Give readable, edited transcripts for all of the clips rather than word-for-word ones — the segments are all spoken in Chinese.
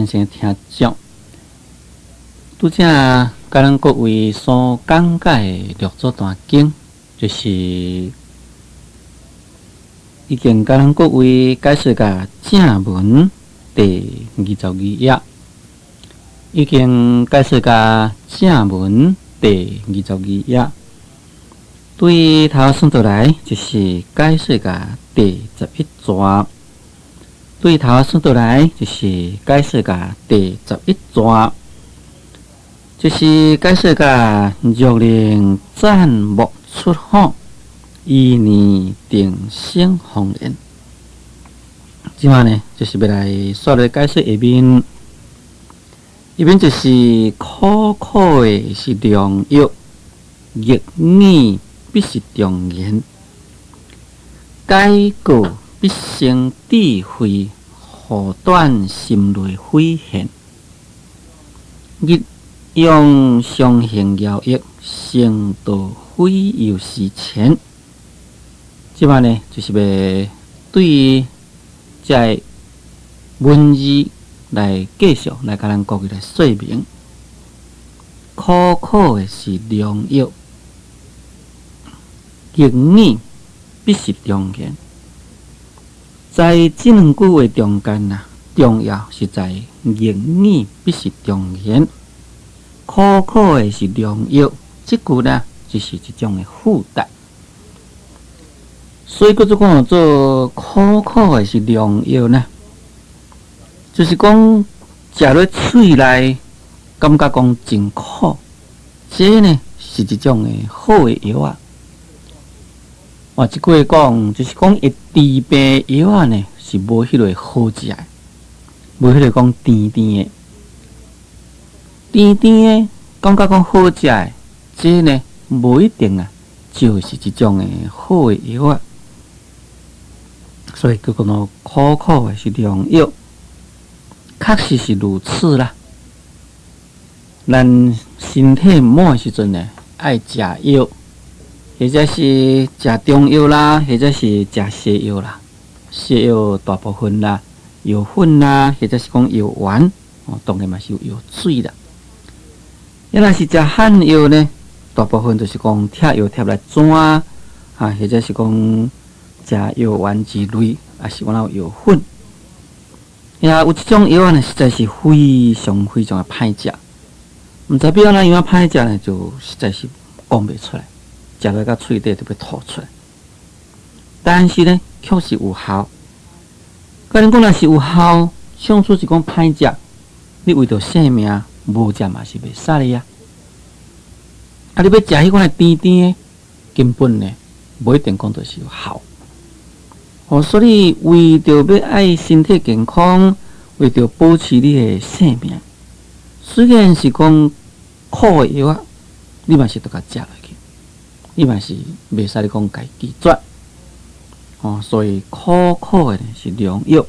先听讲，拄则甲咱各位所讲解的六祖坛经，就是已经甲咱各位解释个正文第22页，已经解释个正文第22页。对头算倒来，就是解释个第11章。对头算倒来，就是解释个第11章，就是解释个玉令赞木出访，一年定生红莲。即摆呢，就是要来说来解释下面，下面就是苦苦的是良药，逆耳必是忠言，改过必生智慧，护断心内慧现。日用相行摇役，成道非有时前。即摆呢，就是要对于这文字来继续来甲咱各位来说明。苦苦的是良药，逆耳必是忠言。在这两句话中间重要是在逆耳必是忠言，苦苦的是良药。这句呢，就是一种的附带。所以，叫做讲做苦苦的是良药呢，就是讲食落嘴内，感觉讲真苦。这呢是一种的好的药啊。这句话讲，就是讲一治病药啊呢，是无迄个好食的，无迄个讲甜甜的，甜甜的，感觉讲好食的，这呢无一定就是一种的好的药啊。所以叫做苦苦的是良药，确实是如此啦。咱身体唔好的时阵呢，爱食药。或者是食中药啦，或者是食西药啦。西药大部分啦，药粉啦，或者是讲药丸，当然嘛是有药水啦。若是食汉药呢，大部分就是讲贴药贴来怎或者是讲食药丸之类，也是讲有药粉。有一种药呢，实在是非常非常的歹食，毋知比较哪样歹食呢，就实在是讲袂出来。食落到喙底就要吐出来，但是呢，确实有效。甲恁讲，若是有效，上次是讲歹食，你为着性命，无食嘛是袂使的呀。你要食迄款甜甜的，根本呢，无一定讲就是有效。所以为着要爱身体健康，为着保持你的性命，虽然是讲苦的药啊，你嘛是得甲食落去。你嘛是袂使你讲家拒绝，所以苦苦的是良药，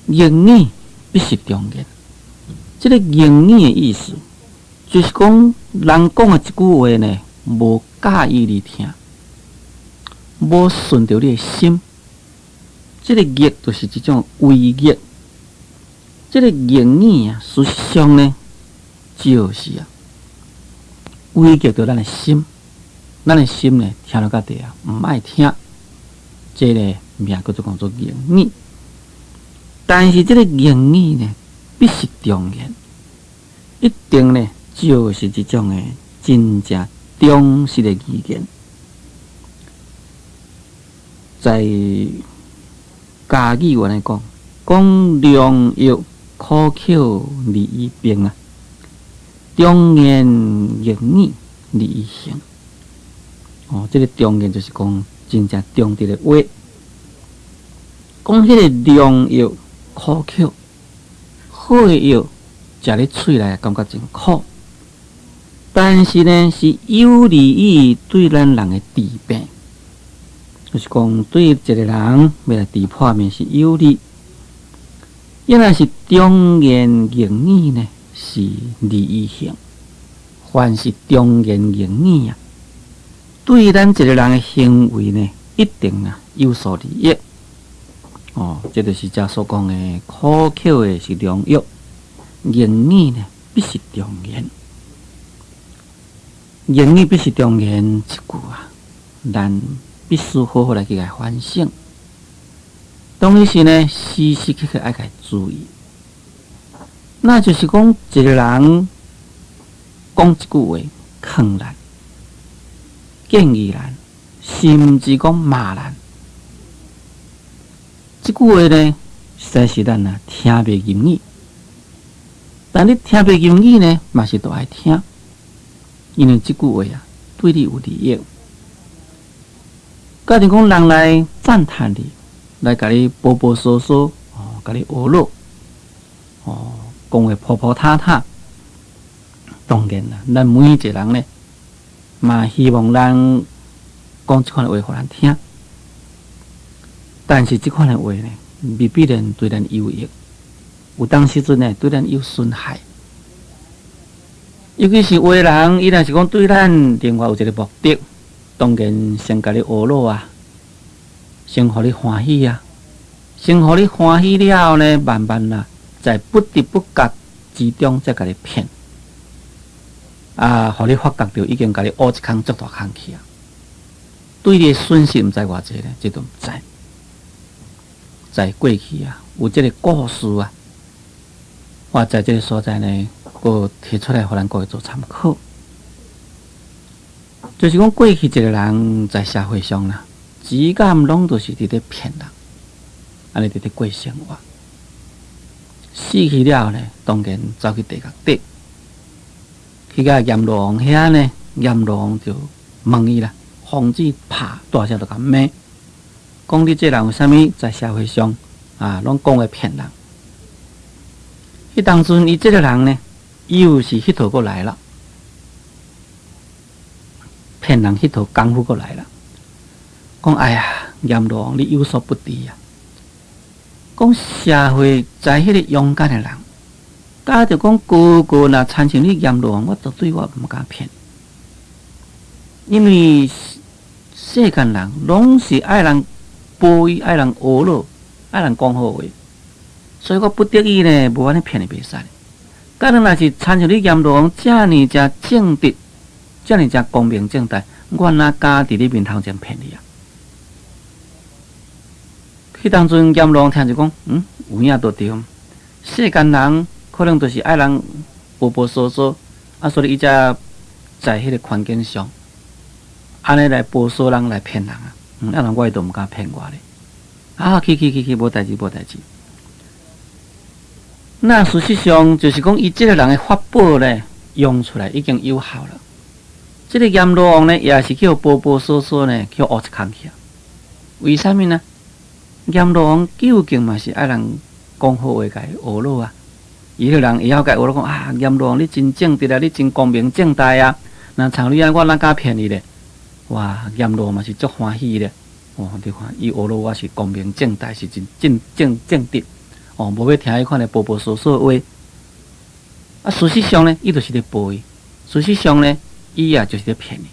逆耳必是忠言。这个逆耳的意思，就是讲人讲的一句话呢，无介意你听，无顺着你的心。这个逆就是一种违逆。这个逆耳事实上呢，就是违逆着咱的心，咱的心呢，听到到底唔爱听，这个名叫做逆耳。但是这个逆耳呢，必是忠言，一定呢，就是一种的真正忠实的语言。在家语话来讲良药苦口利于病啊。忠言逆耳利于行。这个忠言就是讲真正忠直的话。讲迄个良药苦口，好的药食咧喙内感觉真苦，但是呢是有利于对咱人的治病，就是讲对一个人要来治破面是有利。若是忠言逆耳呢？是利于行，凡是忠言逆耳对咱一个人的行为呢，一定有所利益。这就是遮所讲的苦口的是良药，言语呢必是忠言。言语必是忠言这句啊，咱必须好好来去反省。当时呢，时时刻刻爱去注意。那就是讲，一个人讲一句话，坑咱、建议咱，甚至讲骂咱。这句话呢，实在是咱啊听袂入耳。但你听袂入耳呢，嘛是都爱听，因为这句话啊，对你有利益。假如讲人来赞叹你，来甲你波波嗦嗦，甲你学乐，讲话婆婆塔塔，当然啦，咱每一个人呢，嘛希望咱讲这款话互人听。但是这款的话呢，未必然对咱有益，有当时阵呢对咱有损害。尤其是话人，伊若是讲对咱另外有一个目的，当然先甲你学乐啊，先互你欢喜啊，先互你欢喜了后呢，慢慢啦，在不知不觉之中再甲你骗，互你发觉到已经甲你挖一坑足大坑去啊，对你的损失毋知偌济呢，这都毋知。在过去啊，有这个故事啊，我在这个所在呢，我提出来，互咱各位做参考。就是讲过去一个人在社会上啦，只敢拢都是伫咧骗人，安尼伫咧过生活。死去了呢，当然走去地狱底，去甲阎罗王遐呢，阎罗王就问伊啦，防止拍大声就甲骂。讲你这人为什么在社会上拢讲会骗人？迄当阵，伊这个人呢，又是迄套过来了，骗人迄套功夫过来了。讲哎呀，阎罗王你有所不知啊！讲社会在迄个勇敢的人，假就讲个个若参像你阎罗王，我绝对我毋敢骗，因为世间人拢是爱人。背爱人学乐，爱人讲好话，所以我不得已呢，无安尼骗你袂使。假如若是参像你阎罗王遮尔正正直，遮尔正光明正大，我哪敢伫你面头前骗你啊？迄当阵阎罗王听就讲，有影都对，世间人可能都是爱人波波嗦嗦，所以伊才在迄个环境上，安尼来波嗦人来骗人啊。人我都毋敢骗我咧，去，无代志。那事实上就是讲，伊这个人的法宝咧，用出来已经有效了。这个阎罗王呢，也是叫波波嗦嗦呢，叫挖一坑去。为什么呢？阎罗王究竟嘛是爱人讲好话，甲伊学乐啊。伊个人以后甲学乐讲阎罗王你真正直啊，你真光明正大啊。那像你安，我哪敢骗你咧？哇，阎罗嘛是足欢喜咧，你看伊学乐我是光明正大，是真正直，无要听迄款的波波嗦嗦的话。事实上呢，伊就是咧背，事实上呢，伊也就是咧骗你。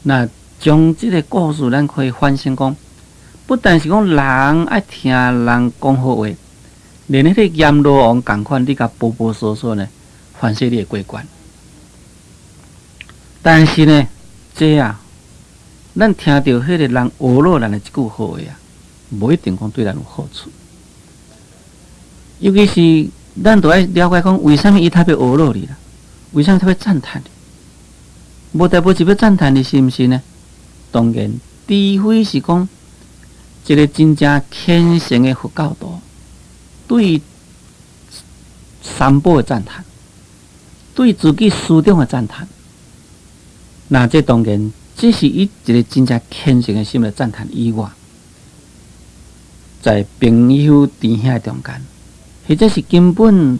那从这个故事，咱可以反省讲，不但是讲人爱听人讲好话，连迄个阎罗王共款，你甲波波嗦嗦呢，反正你会过关。但是呢，这咱听到迄个人学乐咱的一句好话无一定讲对咱有好处。尤其是咱都要了解讲，为什么伊特别学乐你啦？为什么特别赞叹你？无代表是要赞叹你，是毋是呢？当然，除非是讲一个真正虔诚的佛教徒，对三宝的赞叹，对自己师长的赞叹。那这当然，这是以一个真正虔诚的心来赞叹以外，在朋友弟兄中间，或者是根本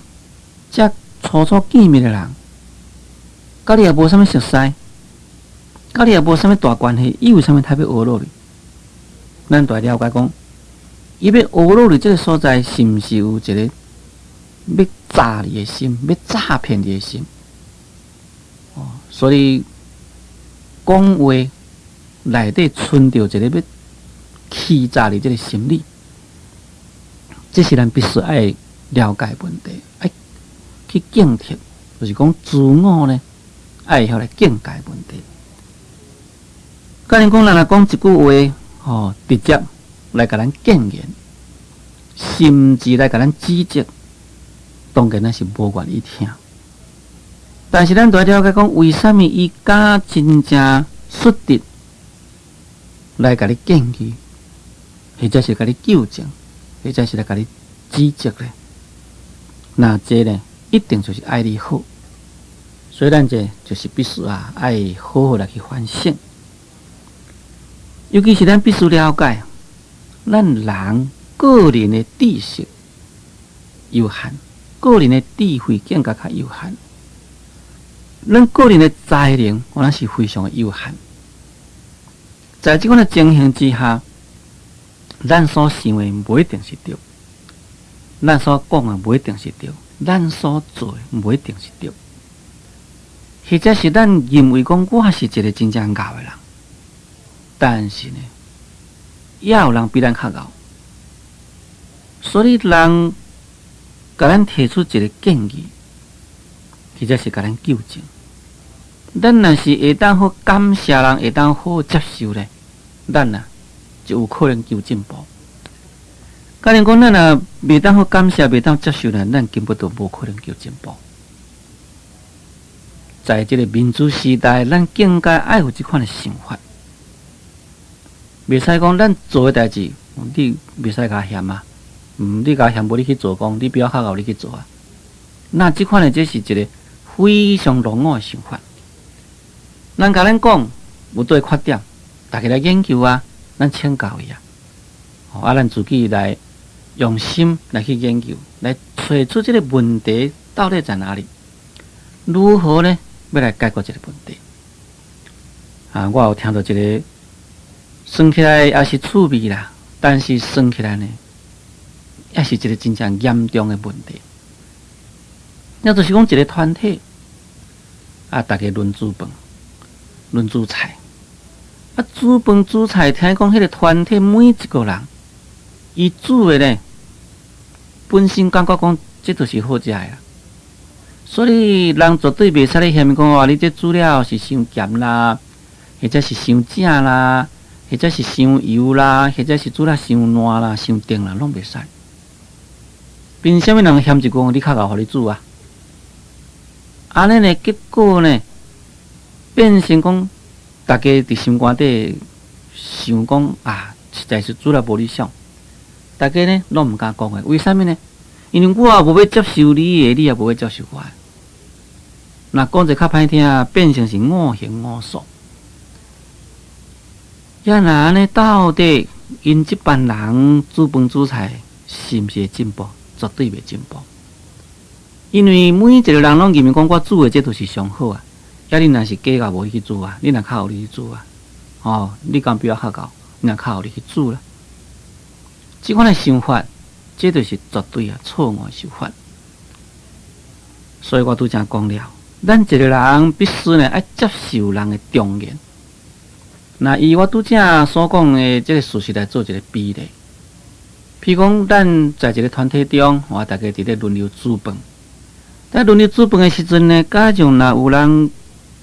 这初初见面的人，甲你也无啥物熟悉，甲你也无啥物大关系，伊为啥物特别学乐你？咱都要了解讲，伊要学乐你这个所在，是毋是有一个要诈你的心，要诈骗你的心？所以。讲话内底存着一个要欺诈你这个心理，这是咱必须爱了解问题，爱去警惕，就是讲自我呢，爱晓来境界问题。甲恁讲，咱若讲一句话，直接来甲咱建言，甚至来甲咱指责，当然咱是无愿意听。但是咱都要了解讲，为什么伊敢真正率直来甲你建议，或者是甲你纠正，或者是来甲你指责咧？那这呢，一定就是爱你好。所以咱这就是必须爱好好来去反省。尤其是咱必须了解，咱人个人的知识有限，个人的智慧境界较有限，咱个人的才能可能是非常的有限。在这款的情形之下，咱所想的不一定是对，咱所讲的不一定是对，咱所做的不一定是对，或者是咱认为讲我是一个真正敖的人。但是呢，也有人比咱较敖，所以人甲咱提出一个建议，或者是甲咱纠正，咱若是会当好感谢人，会当好接受咧，咱就有可能求进步。假如讲咱若袂当好感谢，袂当接受咧，咱根本就无可能求进步。在这个民主时代，咱更加爱有这款的想法。袂使讲咱做的代志，你袂使甲嫌啊，你甲嫌无你去做讲，你比较较敖你去做啊。那这款的这是一个非常落伍的想法。人甲咱讲有对缺点，大家来研究啊，咱请教伊啊，咱自己来用心来去研究，来找出这个问题到底在哪里，如何呢？要来解决这个问题。我有听到一个。算起来也是趣味啦，但是算起来呢，也是一个真正严重的问题。那就是讲一个团体大家轮煮饭、轮煮菜，煮饭煮菜，听讲迄个团体每一个人，伊煮的呢，本身感觉讲这就是好食的啦。所以人绝对袂使咧嫌讲你这煮了是伤咸啦，或者是伤正啦。或者是伤油啦，或者是煮了伤烂啦、伤甜啦，拢袂使。凭什么人嫌一句你较敖，互你煮啊？安尼呢，结果呢，变成讲大家伫心肝底想讲实在是煮了无理想。大家呢拢毋敢讲诶，为什么呢？因为我也无要接受你诶，你也无要接受我诶。那讲者较歹听，变成是我行我素。那安尼到底因这班人煮饭煮菜是毋是会进步？绝对袂进步。因为每一个人拢认为讲我煮的这都是上好啊。你若是假个无去煮啊，你若较好你去煮啊。你敢比我较高，你若较好你去煮啦。这款的想法，这就是绝对错误的想法。所以我拄则讲了，咱一个人必须呢爱接受人的忠言。那以我拄则所讲的这个事实来做一个比例，譬如讲，咱在一个团体中，大家伫咧轮流煮饭。在轮流煮饭的时阵呢，假如若有人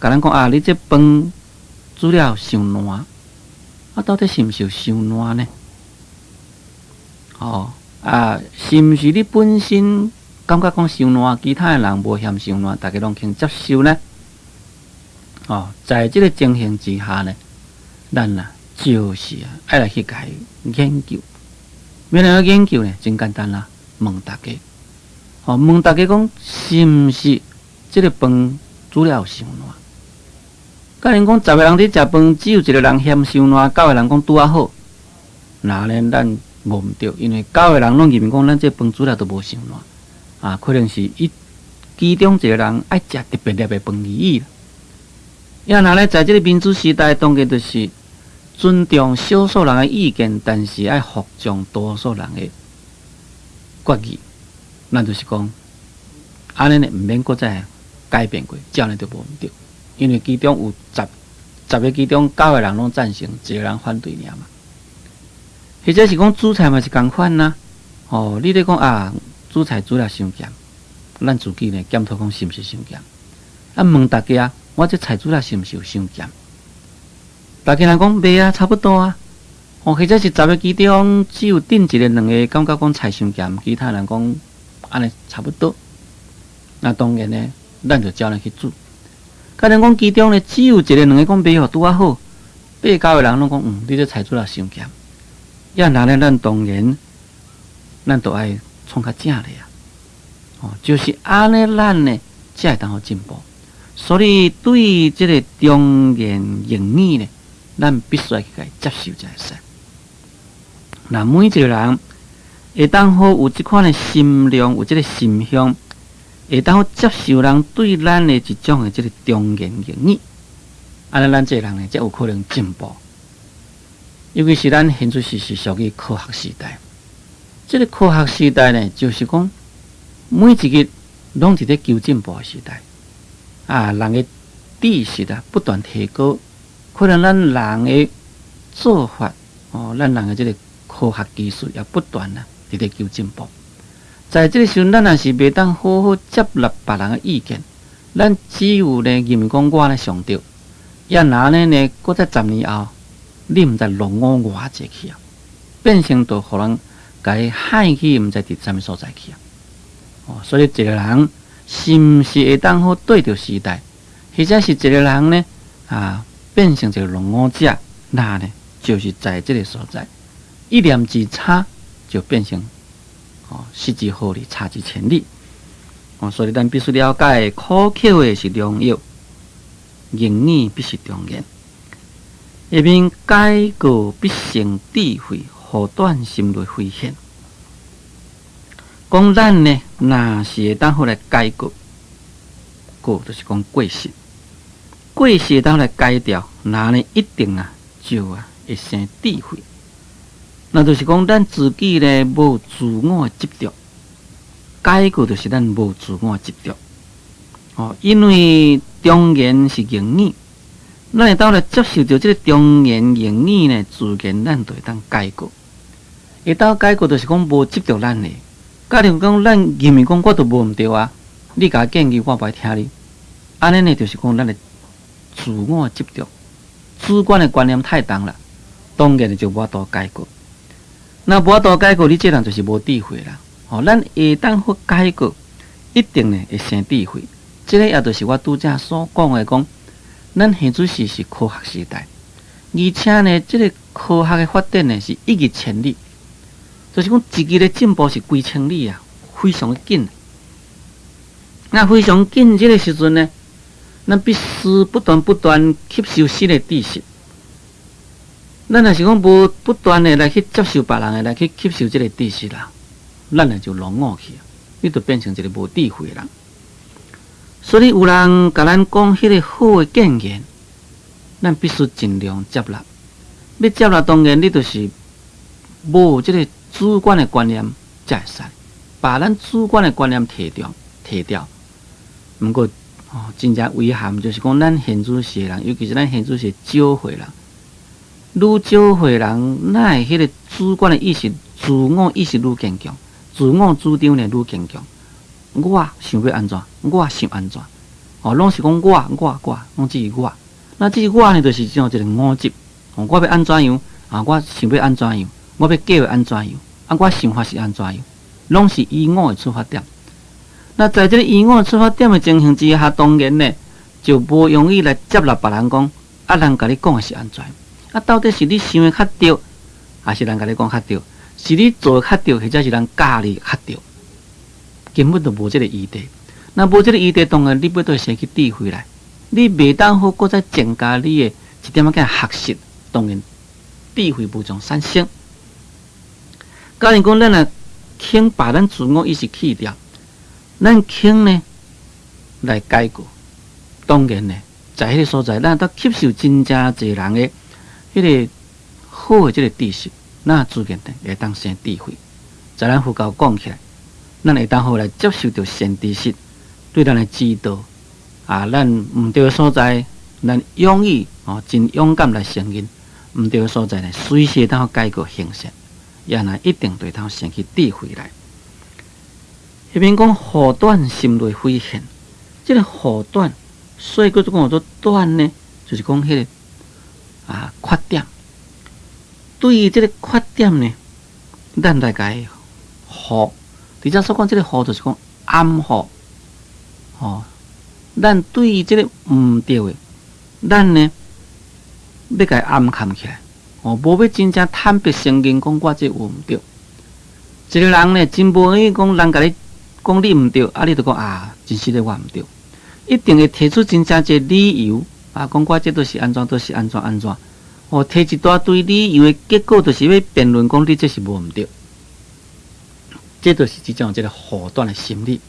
甲咱讲你这饭煮了伤烂，到底是毋是伤烂呢？是毋是你本身感觉讲伤烂，其他的人无嫌伤烂，大家拢肯接受呢？在这个情形之下呢？咱就是爱来去甲伊研究，要来研究呢，真简单啦，问大家，问大家讲是毋是这个饭煮了伤烂？假如讲10个人伫食饭，只有1个人嫌伤烂，9个人讲拄啊好，那呢咱无毋对，因为9个人拢认为讲咱这饭煮了都无伤烂，可能是伊其中1个人爱食特别热的饭而已。要拿来在这个民主时代，当然就是尊重少数人的意见，但是爱服从多数人的决议。那就是讲，安尼呢，毋免搁再改变过，这样呢就无毋对。因为其中有10个其中9个人拢赞成，1个人反对尔嘛。或者是讲煮菜嘛是共款呐，你咧讲啊，煮菜煮了伤咸，咱自己呢检讨讲是毋是伤咸？问大家，我这菜煮了是毋是有伤咸？大家人讲袂啊，差不多啊。或者是10个其中只有顶一个2个感觉讲菜伤咸，其他人讲安尼差不多。那当然呢，咱就照咱去煮。可能讲其中呢只有1个2个讲袂好拄啊好，8、9个人拢讲你这菜煮了伤咸。要拿呢，咱当然咱都爱创较正嘞啊。就是安尼，咱呢才会当好进步。所以对这个忠言逆耳呢，咱必须要去接受才会使。那每一个人会当好有这款的心量，有这个心胸，会当好接受人对咱的一种的这个忠言逆耳，安尼咱这人呢才有可能进步。尤其是咱现在是属于科学时代，这个科学时代呢，就是讲每一日拢伫咧求进步的时代啊，人的知识啊不断提高，可能咱人的做法咱人的这个科学技术也不断啊伫咧求进步。在这个时候，咱也是袂当好好接纳别人的意见，咱只有呢认为讲我呢上对，要拿呢搁在10年后，你毋知弄我偌济去啊，变成都互人甲害去，毋知伫啥物所在去啊。所以一个人是毋是会当好对着时代，或者是一个人呢变成一个弄我者，那呢就是在这个所在。一念之差，就变成失之毫厘，差之千里。所以咱必须了解，可口的是良药，逆耳必是忠言。下面改过必成智慧，护短心内危险。讲咱呢，若是会当好来改过，就是讲过失，过失会当来改掉，那呢一定就会生智慧。那就是讲，咱自己呢无自我的执着，改过就是咱无自我的执着。因为忠言是逆耳，咱会当来接受到这个忠言逆耳呢，自然咱就会当改过。会当改过就是讲无执着咱的，假如讲咱认为讲我都无毋对啊，你甲我建议我不爱听你，安尼呢就是讲咱的自我的执着，主观的观念太重了，当然就无法度改过。那无法度改过，你这人就是无智慧啦。咱会当好改过，一定呢会生智慧。这个也就是我拄则所讲的，讲咱现在是科学时代，而且呢，这个科学的发展呢是一日千里，就是讲一日的进步是几千里啊，非常的紧。那非常紧这个时阵呢，咱必须不断吸收新的知识。咱若是讲无不断的来去接受别人的来去吸收这个知识啦，咱也就落伍去，你就变成一个无智慧的人。所以有人甲咱讲迄个好的建言，咱必须尽量接纳。要接纳，当然你就是无这个主观的观念才会使，把咱主观的观念提掉。不过真正遗憾就是讲，咱现在是人，尤其是咱现在是少岁人。愈少岁人，哪会迄个主观的意识、自我意识愈坚强，自我主张呢愈坚强。我想要安怎，我想安怎，拢是讲我，拢只是我。那这我呢，就是像一个我执。我要安怎样我想要安怎样，我要计划安怎样我想法是安怎样，拢是以我的出发点。那在这个以我的出发点的情形之下，当然呢，就无容易来接纳别人讲人甲你讲的是安怎。到底是你想的较对，还是人甲你讲较对？是你做的较对，或者是人教你较对？根本就无这个议题。那无这个议题，当然你要都先去智慧来，你袂当好搁再增加你的一点仔学习，当然智慧无从产生。假如讲咱肯把咱自我意识去掉，咱肯呢来改过，当然呢，在迄个所在，咱都吸收真正侪人的迄个好的这个知识，那自然的会当生智慧。在咱佛教讲起来，咱会当好来接受到善知识对咱的指导咱毋对的所在，咱勇于真勇敢来承认；毋对的所在呢，随时当改过行善。也若一定对头生起智慧来。迄边讲护短心内非现，即个护短，所以叫做做短呢，就是讲迄个缺点。对于即个缺点呢，咱来甲伊护。伫遮所讲即个护，就是讲暗护。咱对于即个毋对的，咱呢要甲伊暗藏起来。无要真正坦白承认，讲我这有毋对。一个人呢，真无愿意讲人甲你讲你毋对，你就讲真实的我毋对，一定会提出真正一个理由讲我这都是安怎，都是安怎安怎。提一大堆理由的结果，就是要辩论讲你这是无毋对。这就是即种这个护短的心理。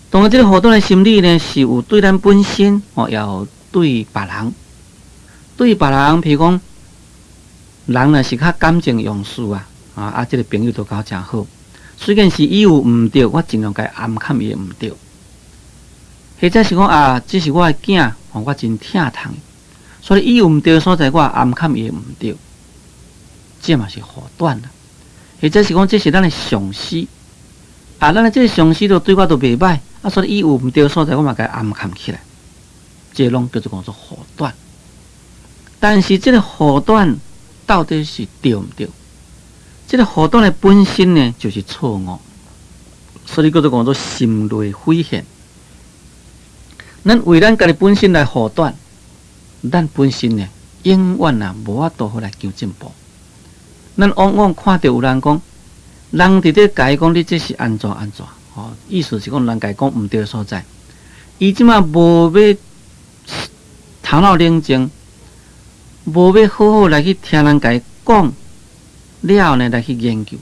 当然，这个护短的心理呢，是有对咱本身也有对别人。对别人，譬如讲，人若是较感情用事这个朋友都搞真好。虽然是伊有毋对，我尽量甲伊暗藏伊的毋对。或者是讲这是我的囝，我真疼痛，所以伊有毋对的所在，我暗藏伊的毋对。这嘛是护短啦。或者是讲这是咱的上司，咱的这个上司都对我都袂歹，所以伊有毋对的所在，我嘛甲伊暗藏起来。这拢叫做讲做护短。但是这个护短到底是对毋对？这个护短的本身呢，就是错误，所以叫做讲做心内非现。咱为咱家己本身来护短，咱本身呢，永远无法度好来求进步。咱往往看到有人讲，人伫咧甲伊讲你这是安怎安怎，意思是讲人甲伊讲毋对的所在，伊即马无要头脑冷静，无要好好来去听人甲伊讲了呢，来去研究，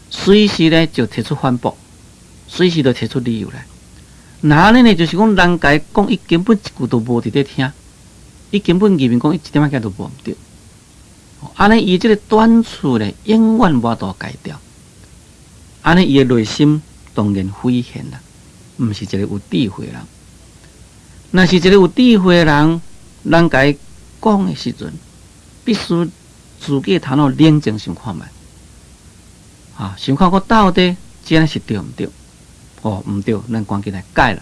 随时呢就提出反驳，随时就提出理由来。那安尼呢，就是讲人甲伊讲，伊根本一句都无伫咧听，伊根本认为讲伊一点仔都无毋对。安尼伊即个短处呢，永远无法度改掉。安尼伊的内心当然非现啦，毋是一个有智慧的人。若是一个有智慧的人，人甲伊讲的时阵，必须自己头脑冷静想看觅，想看我到底真是对毋对？毋对，咱赶紧来改啦。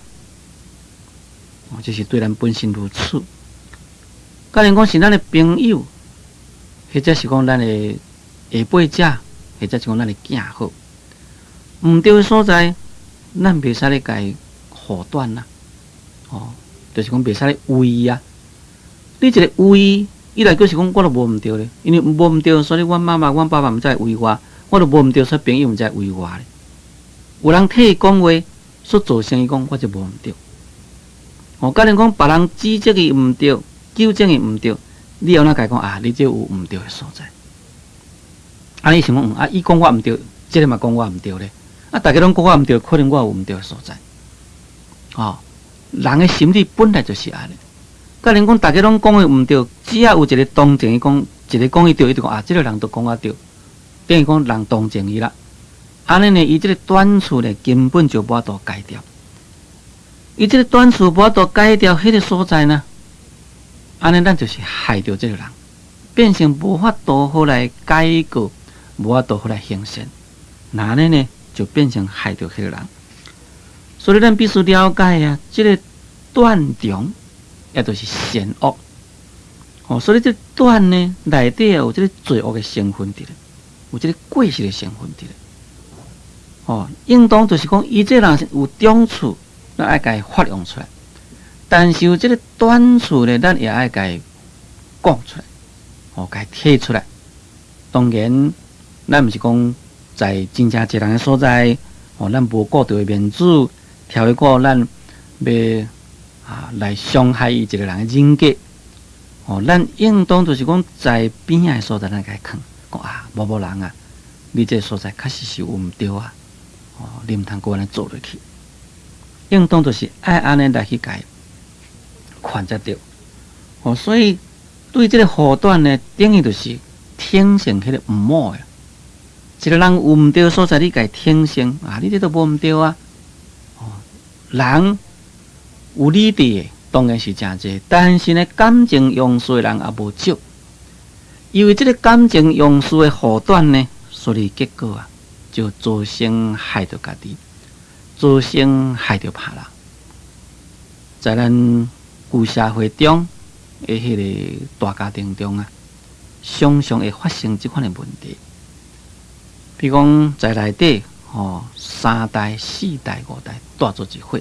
这是对咱本身如此。假如讲是咱的朋友，或者是讲咱的下辈者，或者是讲咱的囝好，毋对的所在，咱袂使咧甲伊护短啦。就是讲袂使咧为你一个为，伊来就是讲我都无毋对咧，因为无毋对，所以阮妈妈、阮爸爸毋知为我都无毋对，所以朋友毋知为我咧。有人替伊讲话，所做生意讲我就无毋对。假如讲别人指责伊毋对，纠正伊毋对，你要哪甲伊讲你这有毋对的所在。你想讲伊讲我毋对，这个嘛讲我毋对咧。大家拢讲我毋对，可能我有毋对的所在。人的心理本来就是安尼。假如讲大家拢讲伊毋对，只要有一个同情伊讲，一个讲伊对，伊就讲这个人都讲我对，等于讲人同情伊啦。安尼呢，伊这个短处呢，根本就无法度改掉。伊这个短处无法度改掉，迄个所在呢，安尼咱就是害着这个人，变成无法度好来改过，无法度好来行善。那安尼呢，就变成害着迄个人。所以咱必须了解这个断中，也就是善恶。所以这断呢，内底有这个罪恶的成分伫咧，有这个过失的成分伫咧。应当就是讲，伊这人有长处，咱爱甲伊发扬出来；但是有这个短处呢，咱也爱甲伊讲出来，甲伊提出来。当然，咱毋是讲在真正一人的所在，咱无顾到的面子，挑一个咱要来伤害伊一个人的人格。咱应当就是讲在边仔的所在，咱甲伊讲某人你这所在确实是有毋对你毋通搁安尼做落去，应当就是爱安尼来去甲伊劝才对。所以对这个护短呢，等于就是挺性迄个毋好诶。一个人有毋对的所在，你甲伊挺性你这都无毋对人有理智的当然是真济，但是呢，感情用事的人也无少。因为这个感情用事的护短呢，所以结果啊，就造成害到家己，造成害到别人。在咱旧社会中的迄个大家庭中啊，常常会发生这款的问题。比如讲，在内底3代、4代、5代带做一伙，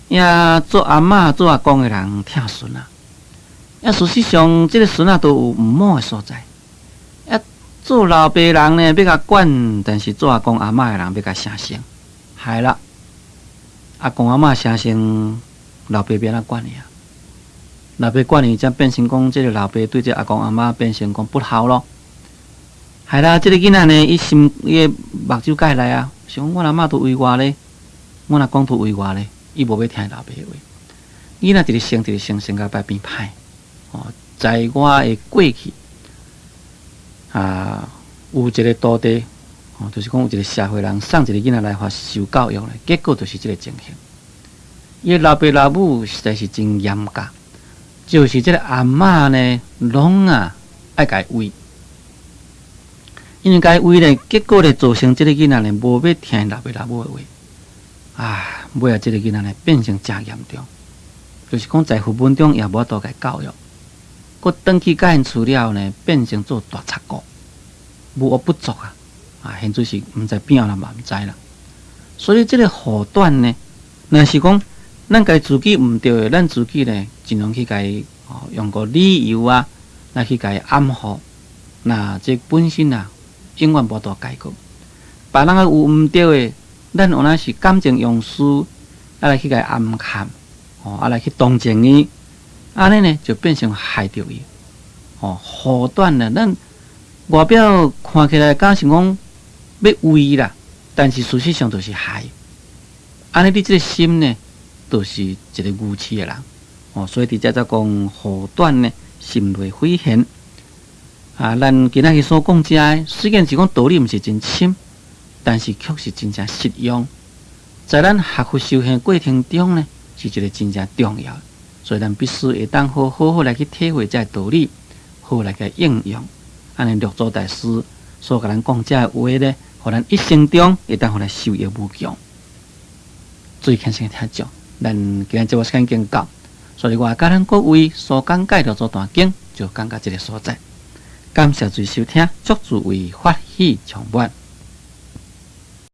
也做阿嬷、做阿公的人疼孙啊。事实上，这个孙啊都有毋满的所在。做老爸人呢要甲管，但是做阿公阿嬷的人要甲声声，害啦。阿公阿嬷声声，老爸要安怎管伊啊？老爸管伊，才变成讲，这个老爸对这阿公阿嬷变成讲不好咯。害啦，这个囡仔呢，伊目睭盖来啊，想我阿嬷都为我咧，我阿公都为我咧，伊无要听老爸的话。囡仔一直生到变歹。在我的过去有一个土地，就是讲有一个社会人送一个囡仔来发受教育咧，结果就是这个情形。伊老爸老母实在是真严格，就是这个阿嬷呢，拢爱甲伊喂，因为甲伊喂咧，结果咧造成这个囡仔呢无要听老爸老母的话，尾这个囡仔呢变成真严重，就是讲在父母中也无多甲教育。佮转去甲因厝了呢，变成做大贼骨，无恶不作现做是毋知变啦嘛，毋知啦。所以这个护短呢，若是讲咱家自己毋对的，咱自己呢尽量去甲伊用个理由来去甲伊暗号，那这本身永远无大解决。别人有毋对的，咱有那是感情用事，来去甲伊暗看，来去同情伊。安尼呢，就变成害着伊。护短呢，咱外表看起来敢是讲要为啦，但是事实上就是害。安尼你这个心呢，就是一个愚痴的人。所以伫遮才讲护短呢，心内匪嫌。咱今仔日所讲遮，虽然是讲道理毋是真深，但是确实真正实用。在咱学佛修行过程中呢，是一个真正重要的。所以咱必须会当好好来去体会这道理，好来去应用。安尼六祖大师所甲咱讲这话呢，互咱一生中会当互咱受益无穷。最轻松听众，咱今日节目时间已经到，所以我甲咱各位所讲解的这段经，就讲到这个所在。感谢诸位收听，祝诸位法喜充满。